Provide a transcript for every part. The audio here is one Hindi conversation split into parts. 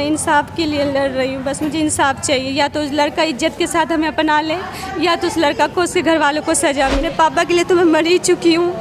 मैं इंसाफ के लिए लड़ रही हूँ। बस मुझे इंसाफ चाहिए, या तो उस लड़का इज्जत के साथ हमें अपना ले, या तो उस लड़का को उसके घर वालों को सजा। मेरे पापा के लिए तो मैं मर ही चुकी हूँ।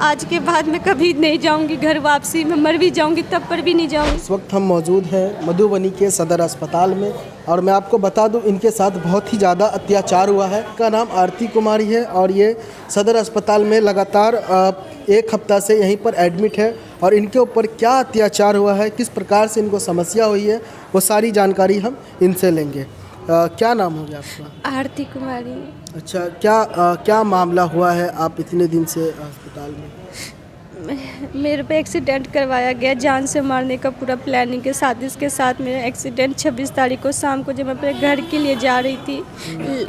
आज के बाद मैं कभी नहीं जाऊंगी घर वापसी। मैं मर भी जाऊंगी तब पर भी नहीं जाऊंगी। इस वक्त हम मौजूद हैं मधुबनी के सदर अस्पताल में और मैं आपको बता दूं इनके साथ बहुत ही ज़्यादा अत्याचार हुआ है। इनका नाम आरती कुमारी है और ये सदर अस्पताल में लगातार 1 हफ्ता से यहीं पर एडमिट है और इनके ऊपर क्या अत्याचार हुआ है, किस प्रकार से इनको समस्या हुई है, वो सारी जानकारी हम इनसे लेंगे। क्या नाम हो गया आपका? आरती कुमारी। अच्छा, क्या मामला हुआ है? आप इतने दिन से अस्पताल में? मेरे पे एक्सीडेंट करवाया गया, जान से मारने का पूरा प्लानिंग के साथ। इसके साथ मेरा एक्सीडेंट 26 तारीख को शाम को जब मैं अपने घर के लिए जा रही थी,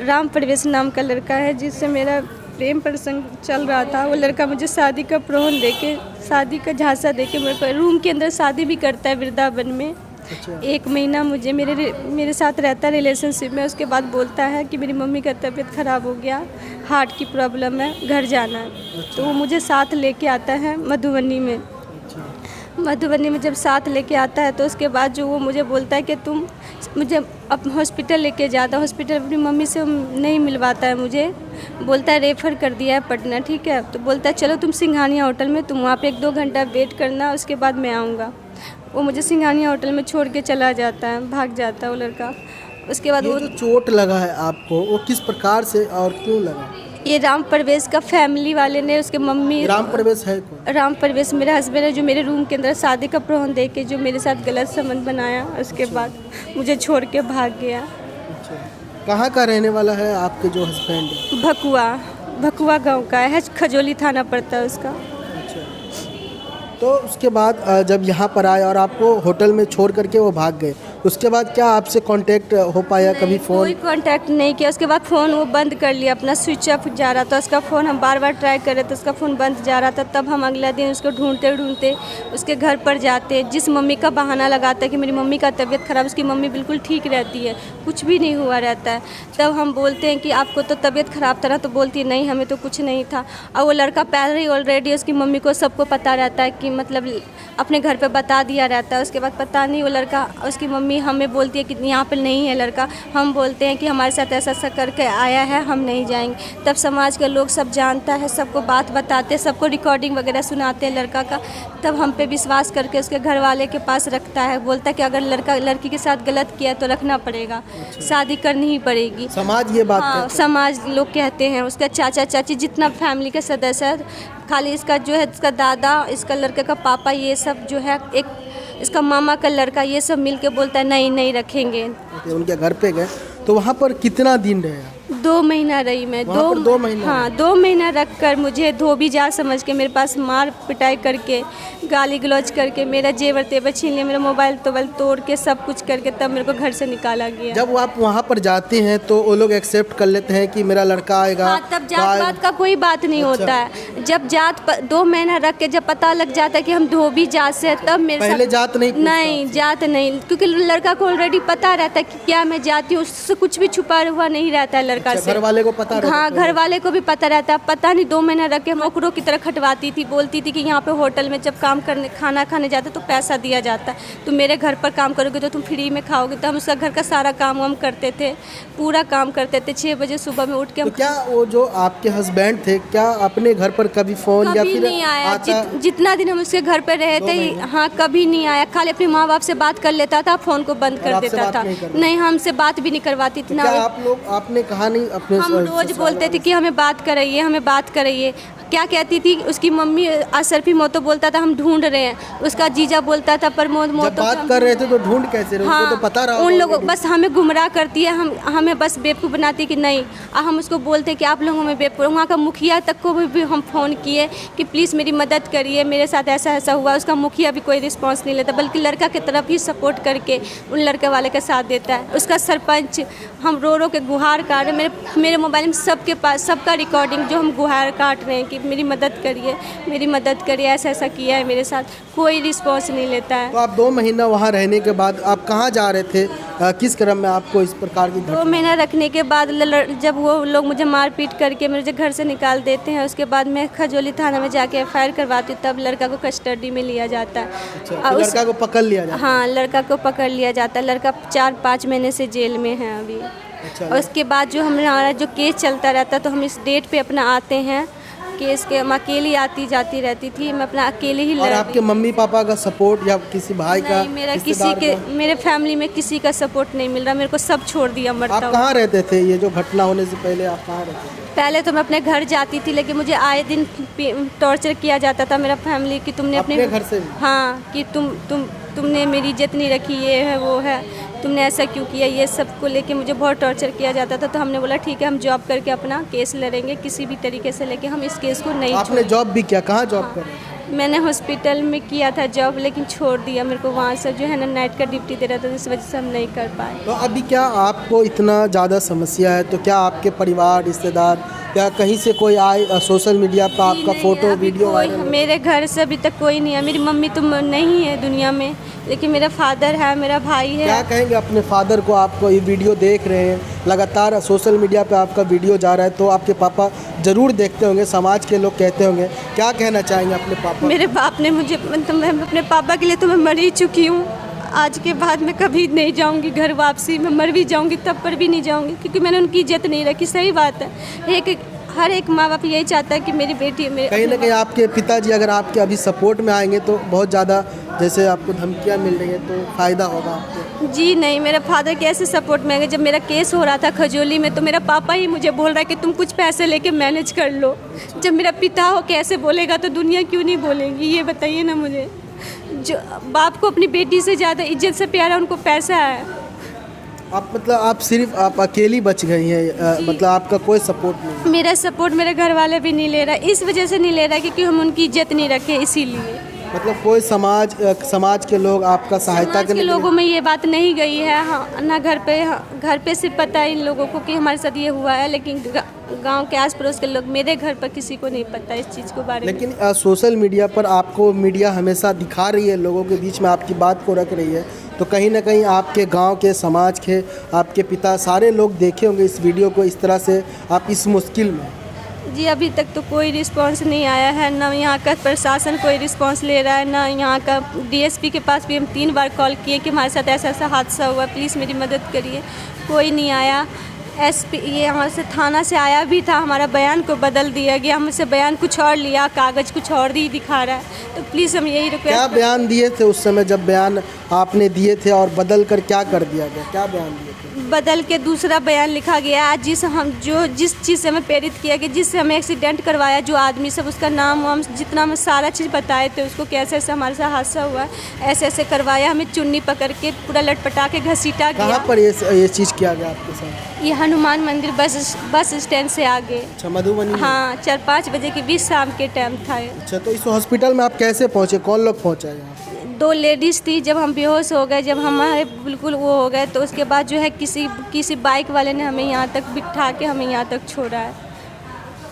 राम प्रवेश नाम का लड़का है जिससे मेरा प्रेम प्रसंग चल रहा था। वो लड़का मुझे शादी का प्रोहन देके, शादी का झांसा देके मेरे रूम के अंदर शादी भी करता है वृंदावन में। अच्छा। 1 महीना मुझे मेरे साथ रहता है रिलेशनशिप में। उसके बाद बोलता है कि मेरी मम्मी का तबीयत ख़राब हो गया, हार्ट की प्रॉब्लम है, घर जाना है। अच्छा। तो वो मुझे साथ लेके आता है मधुबनी में। अच्छा। मधुबनी में जब साथ लेके आता है तो उसके बाद जो वो मुझे बोलता है कि तुम मुझे अब हॉस्पिटल लेके जाता। हॉस्पिटल अपनी मम्मी से नहीं मिलवाता है, मुझे बोलता है रेफ़र कर दिया है पटना। ठीक है, तो बोलता है चलो तुम सिंघानिया होटल में, तुम वहाँ पे 1-2 घंटा वेट करना, उसके बाद मैं आऊँगा। वो मुझे सिंघानिया होटल में छोड़ के चला जाता है, भाग जाता है वो लड़का। उसके बाद ये वो जो चोट लगा है आपको, वो किस प्रकार से और क्यों लगा? ये राम प्रवेश का फैमिली वाले ने, उसके मम्मी। राम प्रवेश है कौन? राम प्रवेश मेरे हस्बैंड है, जो मेरे रूम के अंदर शादी का प्रोहन दे के जो मेरे साथ गलत संबंध बनाया। उसके बाद मुझे छोड़ के भाग गया। अच्छा, कहाँ का रहने वाला है आपके जो हस्बैंड? भकुआ गांव का है, खजोली थाना पड़ता है उसका। अच्छा, तो उसके बाद जब यहाँ पर आए और आपको होटल में छोड़ करके वो भाग गए, उसके बाद क्या आपसे कांटेक्ट हो पाया? कभी फ़ोन? कोई कांटेक्ट नहीं किया। उसके बाद फ़ोन वो बंद कर लिया, अपना स्विच ऑफ जा रहा था उसका फ़ोन। हम बार बार ट्राई कर रहे थे, उसका फ़ोन बंद जा रहा था। तब हम अगला दिन उसको ढूंढते ढूंढते उसके घर पर जाते। जिस मम्मी का बहाना लगाता है कि मेरी मम्मी का तबीयत ख़राब, उसकी मम्मी बिल्कुल ठीक रहती है, कुछ भी नहीं हुआ रहता है। तब हम बोलते हैं कि आपको तो तबीयत ख़राब था ना, तो बोलती है नहीं हमें तो कुछ नहीं था। और वो लड़का पहले ही ऑलरेडी उसकी मम्मी को सबको पता रहता है कि मतलब अपने घर पे बता दिया रहता है। उसके बाद पता नहीं वो लड़का, उसकी मम्मी हमें बोलती है कि यहाँ पे नहीं है लड़का। हम बोलते हैं कि हमारे साथ ऐसा ऐसा करके आया है, हम नहीं जाएंगे। तब समाज के लोग सब जानता है, सबको बात बताते, सबको रिकॉर्डिंग वगैरह सुनाते हैं लड़का का। तब हम पे विश्वास करके उसके घर वाले के पास रखता है। बोलता है कि अगर लड़का लड़की के साथ गलत किया तो रखना पड़ेगा, शादी करनी ही पड़ेगी। समाज ये बात हाँ, कहता है? समाज लोग कहते हैं, उसका चाचा चाची जितना फैमिली का सदस्य है, खाली इसका जो है इसका दादा, इसका लड़के का पापा, ये सब जो है, एक इसका मामा का लड़का, ये सब मिलके बोलता है नहीं नहीं रखेंगे। उनके घर पे गए तो वहाँ पर कितना दिन रहे? 2 महीना रही मैं। वहाँ पर 2 महीना? हाँ, 2 महीना रख कर मुझे धोबी जा समझ के मेरे पास मार पिटाई करके, गाली गलौज करके, मेरा जेवर तेवर छीन लिया, मेरा मोबाइल तोबाइल तोड़ के सब कुछ करके तब मेरे को घर से निकाला गया। जब आप वहाँ पर जाते हैं तो वो लोग एक्सेप्ट कर लेते हैं कि मेरा लड़का आएगा? हाँ, तब जात पात का कोई बात नहीं होता है। जब 2 महीना रख के जब पता लग जाता है कि हम धोबी जात से, तब मेरे पहले साथ जात नहीं जात नहीं, क्योंकि लड़का को ऑलरेडी पता रहता है कि क्या मैं जाती हूँ, उससे कुछ भी छुपा हुआ नहीं रहता है लड़का से। घर वाले को पता रहता? हाँ, घर वाले को भी पता रहता है। पता नहीं 2 महीना रख के हम ओकरों की तरह खटवाती थी, बोलती थी कि यहाँ पे होटल में जब काम करने खाना खाने जाते तो पैसा दिया जाता है, तुम मेरे घर पर काम करोगे तो तुम फ्री में खाओगे। तो हम उसका घर का सारा काम वाम करते थे, पूरा काम करते थे। 6 बजे सुबह में उठ के हम। तो क्या वो जो आपके हस्बैंड थे, क्या अपने घर पर कभी फ़ोन या कभी फिर नहीं आया। आता? जितना दिन हम उसके घर पे रहे थे, हाँ, कभी नहीं आया। खाली अपने माँ बाप से बात कर लेता था, फ़ोन को बंद कर आपसे देता बात था। नहीं करता? नहीं, हमसे बात भी नहीं करवाती थी। क्या आप लोग, आपने कहा नहीं अपने? हम रोज बोलते थे कि हमें बात कराइए, हमें बात कराइए। क्या कहती थी उसकी मम्मी? अशरफी मोतो बोलता था हम ढूंढ रहे हैं, उसका जीजा बोलता था प्रमोद जब मोतो। बात कर रहे थे तो ढूंढ कैसे रहे? हाँ, उनको तो पता रहा उन होगा लोगों already। बस हमें गुमराह करती है, हमें बस बेवकूफ़ बनाती है कि नहीं। हम उसको बोलते कि आप लोगों में बेवकूफ़। वहाँ का मुखिया तक को भी हम फ़ोन किए कि प्लीज़ मेरी मदद करिए, मेरे साथ ऐसा ऐसा हुआ। उसका मुखिया भी कोई रिस्पॉन्स नहीं लेता, बल्कि लड़का की तरफ ही सपोर्ट करके उन लड़के वाले का साथ देता है। उसका सरपंच, हम रो रो के गुहार काट रहे, मेरे मोबाइल में सबके पास सबका रिकॉर्डिंग, जो हम गुहार काट रहे हैं कि मेरी मदद करिए, मेरी मदद करिए, ऐसा ऐसा किया है मेरे साथ। कोई रिस्पॉन्स नहीं लेता है। तो आप 2 महीना वहाँ रहने के बाद आप कहाँ जा रहे थे? किस क्रम में आपको इस प्रकार की 2 महीना रखने के बाद जब वो लोग मुझे मारपीट करके मुझे घर से निकाल देते हैं, उसके बाद मैं खजोली थाना में जाके एफआईआर करवाती हूँ, तब लड़का को कस्टडी में लिया जाता है। अच्छा, तो लड़का को पकड़ लिया जाता है? हाँ, लड़का को पकड़ लिया जाता है। लड़का 4-5 महीने से जेल में है अभी। अच्छा, और उसके बाद जो हमारा जो केस चलता रहता है, तो हम इस डेट पे अपना आते हैं केस के। हम अकेली आती जाती रहती थी, मैं अपना अकेले ही और आपके मम्मी पापा का सपोर्ट या किसी भाई का? नहीं, मेरे फैमिली में किसी का सपोर्ट नहीं मिल रहा, मेरे को सब छोड़ दिया मरता आप हुआ। कहाँ रहते थे? ये जो घटना होने से पहले आप कहाँ रहते थे? पहले तो मैं अपने घर जाती थी, लेकिन मुझे आए दिन टॉर्चर किया जाता था मेरा फैमिली कि तुमने अपने घर से भी? हाँ, कि तुमने मेरी इज्जत नहीं रखी, ये है वो है, तुमने ऐसा क्यों किया, ये सब को लेके मुझे बहुत टॉर्चर किया जाता था। तो हमने बोला ठीक है, हम जॉब करके अपना केस लड़ेंगे किसी भी तरीके से, लेके हम इस केस को नहीं आपने जॉब भी किया? कहाँ जॉब कर रहे हैं? मैंने हॉस्पिटल में किया था जॉब, लेकिन छोड़ दिया। मेरे को वहाँ से जो है ना नाइट का ड्यूटी दे रहा था, इस वजह से हम नहीं कर पाए। तो अभी क्या आपको इतना ज़्यादा समस्या है, तो क्या आपके परिवार, रिश्तेदार या कहीं से कोई आए सोशल मीडिया पर आपका फ़ोटो वीडियो वायरल? मेरे घर से अभी तक कोई नहीं है। मेरी मम्मी तो नहीं है दुनिया में, लेकिन मेरा फादर है, मेरा भाई है। क्या कहेंगे अपने फादर को? आपको ये वीडियो देख रहे हैं, लगातार सोशल मीडिया पे आपका वीडियो जा रहा है, तो आपके पापा ज़रूर देखते होंगे, समाज के लोग कहते होंगे, क्या कहना चाहेंगे अपने पापा? मेरे बाप ने मुझे, मतलब मैं अपने पापा के लिए तो मैं मर ही चुकी हूँ। आज के बाद मैं कभी नहीं जाऊंगी घर वापसी। मैं मर भी जाऊंगी तब पर भी नहीं जाऊंगी, क्योंकि मैंने उनकी इज्जत नहीं रखी। सही बात है, हर एक माँ बाप यही चाहता है कि मेरी बेटी कहीं ना कहीं आपके पिताजी अगर आपके अभी सपोर्ट में आएंगे तो बहुत ज़्यादा, जैसे आपको धमकियाँ मिल रही हैं, तो फ़ायदा होगा आपको। जी नहीं, मेरा फादर कैसे सपोर्ट में आएंगे? जब मेरा केस हो रहा था खजोली में, तो मेरा पापा ही मुझे बोल रहा है कि तुम कुछ पैसे लेके मैनेज कर लो। जब मेरा पिता हो कैसे बोलेगा, तो दुनिया क्यों नहीं बोलेगी? ये बताइए ना मुझे। जो बाप को अपनी बेटी से ज़्यादा इज्जत से प्यारा उनको पैसा है। आप मतलब आप सिर्फ आप अकेली बच गई हैं, मतलब आपका कोई सपोर्ट नहीं? मेरा सपोर्ट मेरे घर वाले भी नहीं ले रहा, इस वजह से नहीं ले रहा क्योंकि हम उनकी इज्जत नहीं रखे, इसीलिए। मतलब कोई समाज के लोग आपका सहायता के लोगों में ये बात नहीं गई है। हाँ, ना घर पे सिर्फ पता है इन लोगों को कि हमारे साथ ये हुआ है, लेकिन गांव के आस पड़ोस के लोग, मेरे घर पर किसी को नहीं पता इस चीज़ के बारे में। लेकिन सोशल मीडिया पर आपको मीडिया हमेशा दिखा रही है, लोगों के बीच में आपकी बात को रख रही है, तो कहीं ना कहीं आपके गांव के, समाज के, आपके पिता, सारे लोग देखे होंगे इस वीडियो को इस तरह से आप इस मुश्किल में। जी, अभी तक तो कोई रिस्पांस नहीं आया है, ना यहाँ का प्रशासन कोई रिस्पांस ले रहा है, ना यहाँ का डीएसपी के पास भी हम 3 बार कॉल किए कि हमारे साथ ऐसा ऐसा हादसा हुआ, प्लीज़ मेरी मदद करिए। कोई नहीं आया। एसपी ये हमारे से थाना से आया भी था, हमारा बयान को बदल दिया गया, हमसे बयान कुछ और लिया, कागज़ कुछ और ही दिखा रहा है। तो प्लीज़ हम यही रिक्वेस्ट। क्या बयान दिए थे उस समय जब बयान आपने दिए थे, और बदल कर क्या कर दिया गया? क्या बयान दिए थे? बदल के दूसरा बयान लिखा गया। आज जिस चीज़ से हमें प्रेरित किया गया, जिससे हमें एक्सीडेंट करवाया, जो आदमी सब, उसका नाम वाम जितना हमें सारा चीज़ बताए थे उसको, कैसे ऐसे हमारे साथ हादसा हुआ, ऐसे ऐसे करवाया, हमें चुन्नी पकड़ के पूरा लटपटा के घसीटा गया। कहाँ पर ये चीज़ किया गया आपके साथ? ये हनुमान मंदिर बस स्टैंड से आगे। अच्छा, मधुबनी में? हाँ, 4-5 बजे के बीच शाम के टाइम था। अच्छा, तो इस हॉस्पिटल में आप कैसे पहुँचे? कौन लोग पहुँचाए यहाँ? 2 लेडीज़ थी। जब हम बेहोश हो गए, जब हमारे बिल्कुल वो हो गए, तो उसके बाद जो है किसी बाइक वाले ने हमें यहाँ तक बिठा के हमें यहाँ तक छोड़ा है।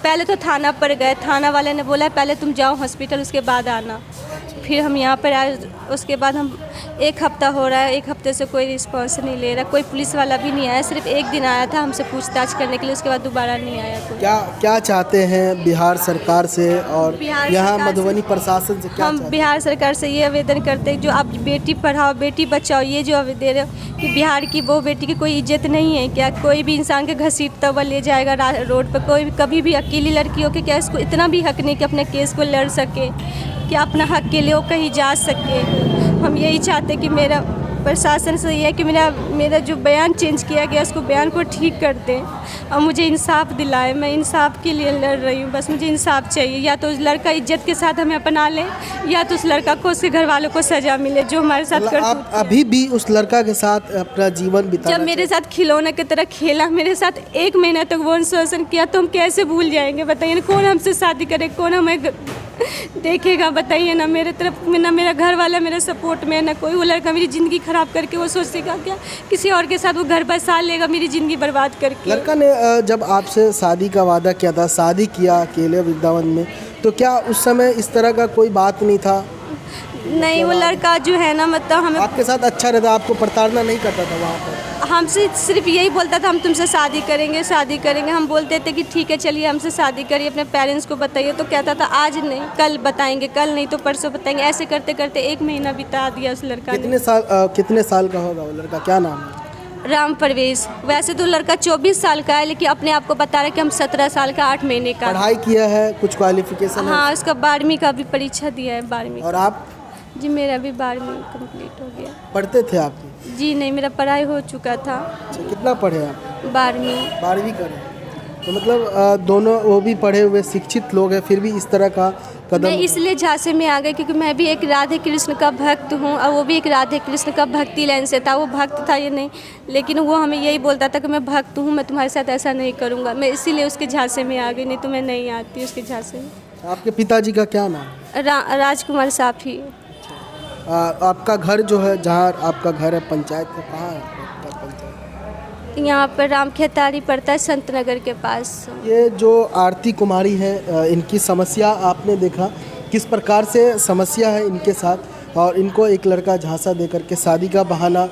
पहले तो थाना पर गए, थाना वाले ने बोला पहले तुम जाओ हॉस्पिटल, उसके बाद आना। फिर हम यहाँ पर आए, उसके बाद हम 1 हफ्ता हो रहा है, 1 हफ्ते से कोई रिस्पांस नहीं ले रहा, कोई पुलिस वाला भी नहीं आया। सिर्फ एक दिन आया था हमसे पूछताछ करने के लिए, उसके बाद दोबारा नहीं आया कोई। क्या चाहते हैं बिहार सरकार से और यहाँ मधुबनी प्रशासन से? क्या हम बिहार सरकार से ये आवेदन करते हैं, जो आप बेटी पढ़ाओ बेटी बचाओ, ये जो दे रहे हो कि बिहार की वो बेटी की कोई इज्जत नहीं है क्या? कोई भी इंसान के घसीटता हुआ ले जाएगा रोड पर, कोई कभी भी अकेली लड़की हो के क्या इसको इतना भी हक नहीं कि अपने केस को लड़ सके, कि अपना हक के लिए वो कहीं जा सके। हम यही चाहते कि मेरा प्रशासन से ये है कि मेरा जो बयान चेंज किया गया, उसको बयान को ठीक कर दें और मुझे इंसाफ दिलाए। मैं इंसाफ के लिए लड़ रही हूँ, बस मुझे इंसाफ चाहिए। या तो उस लड़का इज्जत के साथ हमें अपना ले, या तो उस लड़का को, उसके घर वालों को सज़ा मिले जो हमारे साथ कर। आप अभी भी उस लड़का के साथ अपना जीवन बिता? जब मेरे साथ खिलौने की तरह खेला, मेरे साथ 1 महीना तक वो शोषण किया, तो हम कैसे भूल जाएंगे? बताइए ना, कौन हमसे शादी करे, कौन हमें देखेगा? बताइए ना। मेरे तरफ में ना मेरा घर वाला मेरे सपोर्ट में, ना कोई। वो लड़का मेरी ज़िंदगी ख़राब करके वो सोचेगा क्या किसी और के साथ वो घर बसा लेगा, मेरी ज़िंदगी बर्बाद करके। लड़का ने जब आपसे शादी का वादा किया था, शादी किया अकेले वृंदावन में, तो क्या उस समय इस तरह का कोई बात नहीं था? नहीं, वो लड़का जो है ना, मतलब हमें आपके साथ अच्छा रहता, आपको प्रताड़ना नहीं करता था वहाँ पर? हमसे सिर्फ यही बोलता था हम तुमसे शादी करेंगे, शादी करेंगे। हम बोलते थे कि ठीक है चलिए हमसे शादी करिए, अपने पेरेंट्स को बताइए। तो कहता था आज नहीं कल बताएंगे, कल नहीं तो परसों बताएंगे। ऐसे करते करते 1 महीना बिता दिया उस लड़का ने। कितने साल का होगा वो लड़का, क्या नाम है? राम परवेज। वैसे तो लड़का 24 साल का है, लेकिन अपने आप को बता रहा है कि हम 17 साल का 8 महीने का। पढ़ाई किया है, कुछ क्वालिफिकेशन है? हाँ, उसका 12वीं का भी परीक्षा दिया है, 12वीं। और आप? जी मेरा भी 12वीं कंप्लीट हो गया। पढ़ते थे आप? जी नहीं, मेरा पढ़ाई हो चुका था। अच्छा, कितना पढ़े आप? 12वीं। 12वीं करें तो मतलब दोनों वो भी पढ़े हुए शिक्षित लोग हैं, फिर भी इस तरह का कदम? मैं इसलिए झांसे में आ गई क्योंकि मैं भी एक राधे कृष्ण का भक्त हूँ और वो भी एक राधे कृष्ण का भक्ति लाइन से था। वो भक्त था ये नहीं, लेकिन वो हमें यही बोलता था कि मैं भक्त हूँ, मैं तुम्हारे साथ ऐसा नहीं करूँगा। मैं इसीलिए उसके झांसे में आ गई, नहीं तो मैं नहीं आती उसके झांसे में। आपके पिताजी का क्या नाम है? राजकुमार साफी। आपका घर जो है, जहाँ आपका घर है पंचायत में, कहाँ है आपका पंचायत? यहाँ पर राम खेतारी पड़ता है, संत नगर के पास। ये जो आरती कुमारी है, इनकी समस्या आपने देखा किस प्रकार से समस्या है इनके साथ, और इनको एक लड़का झांसा दे करके शादी का बहाना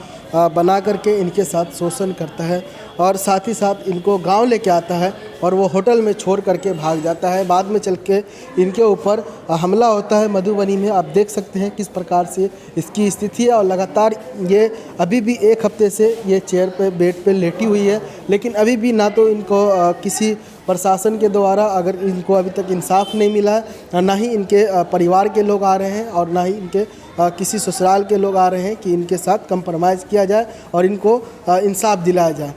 बना करके इनके साथ शोषण करता है, और साथ ही साथ इनको गांव लेके आता है और वो होटल में छोड़ करके भाग जाता है। बाद में चल के इनके ऊपर हमला होता है मधुबनी में। आप देख सकते हैं किस प्रकार से इसकी स्थिति है, और लगातार ये अभी भी 1 हफ्ते से ये चेयर पे बेड पे लेटी हुई है, लेकिन अभी भी ना तो इनको किसी प्रशासन के द्वारा अगर इनको अभी तक इंसाफ नहीं मिला है, ना ही इनके परिवार के लोग आ रहे हैं और ना ही इनके किसी ससुराल के लोग आ रहे हैं कि इनके साथ कंप्रोमाइज़ किया जाए और इनको इंसाफ दिलाया जाए।